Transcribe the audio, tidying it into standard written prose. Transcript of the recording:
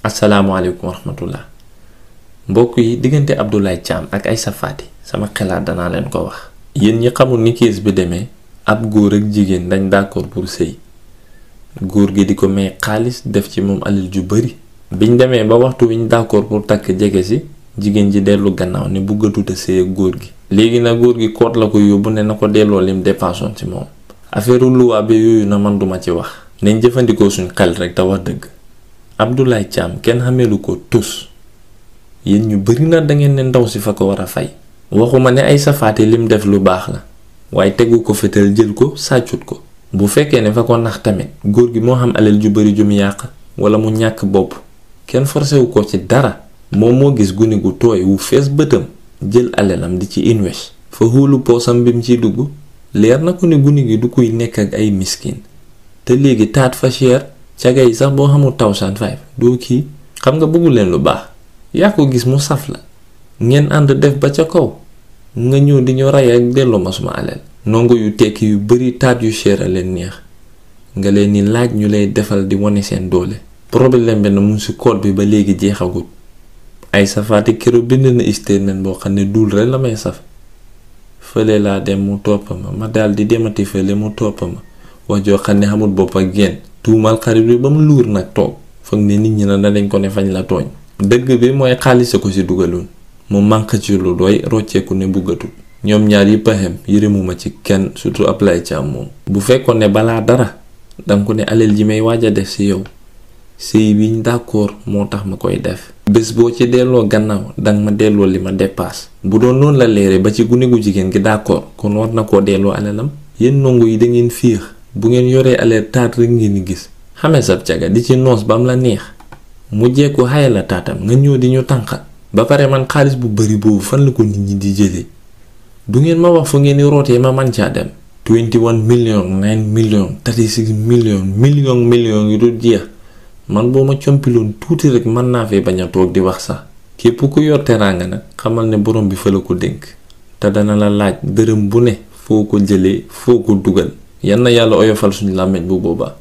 asalaamaaleykum wa rahmatullah mbokk yi diggante Abdoulaye Thiam ak Aïssa Faty sama xalaat danaa leen ko wax. yéen ñi xamul ni kees bi demee ab góor ak jigéen dañ d'accord pour sëy góor gi di ko may xaalis def ci moom alal ju bari biñ demee ba waxtu wiñ d'accord pour takk jege si jigéen ji dellu gannaaw ne bëggatut a sëy ak góor gi. léegi nag góor gi koot la ko yóbbu ne na ko delloo lim dépensoon ci moom affaire luwaa bi yooyu na man duma ci wax nañ jëfandikoo suñ xel rek te wax dëgg. Abdoulaye Thiam kenn xameelu ko tus yéen ñu bari na dangeen ne ndaw si fa ko war a fay. waxuma ne Aïssa Faty lim def lu baax la waaye tegu ko fetal jël ko sàccut ko. bu fekkee ne fa ko nax tamit góor gi moo xam alal ju bari ju mu yàq wala mu ñàkk bopp kenn forcé wu ko ci dara moom moo gis gune gu tooy wu fees bëtam jël alalam di ci invest fa xuulu poosam bi mu ciy dugg leer na ko ne gune gi du koy nekk ak ay miskin te léegi taat fa cher caga yi sax boo xamul 1005 doo kii xam nga bëggul leen lu baax yaa ko gis mu saf la ngeen ànd def ba ca kaw nga ñëw di ñu rey ak delloo ma suma alal. ndongo yu tekki yu bari taat yu cher a leen neex nga leen ni laaj ñu lay defal di wane seen doole. problème bi na mu ci code bi ba léegi jeexagut Aïssa Faty keroog bind na statement boo xam ne duul rek la may saf fële laa dem mu topp ma daal di demati fële mu topp ma wax joo xam ne xamul bopp ak génn tuumal xarit bi ba mu luur nag toog foog ne nit ñi na dañ ko ne fañ la tooñ. dëgg bi mooy xaalis ko ci dugaloon mu manque ci lu doy rocceeku ne buggatul. ñoom ñaar yi paxem yërëmuma ci kenn surtout Abdoulaye Thiam moom. bu fekkoon ne balaa dara danga ko ne alal ji may waaj a def ci yow sëy biñ d'accord moo tax ma koy def. bés boo ci delloo gannaaw danga ma delloo li ma dépasse. bu doon noonu la leere ba ci gune gu jigéen gi d'accord kon war na koo delloo alalam. yéen ndongo yi da ngeen fiix bu ngeen yoree alal taat rek ngeen di gis xamee sab caga di ci noos ba am la neex mu jekku xaye la taatam nga ñëw di ñu tànqal. ba pare man xaalis bu bari boobu fan la ko nit ñi di jëlee du ngeen ma wax fu ngeen di rootee ma man caa dem. 21 million 9 million 36 million yu dul jeex man boo ma compiloon tuuti rek mën naa fee bañ a toog di wax sax. képp ku yor teraanga nag xamal ne borom bi fa la ko dénk te dana la laaj dërëm bu ne foo ko jëlee foo ko dugal. yal na yàlla oyofal suñu làmmiñ bu boobaa.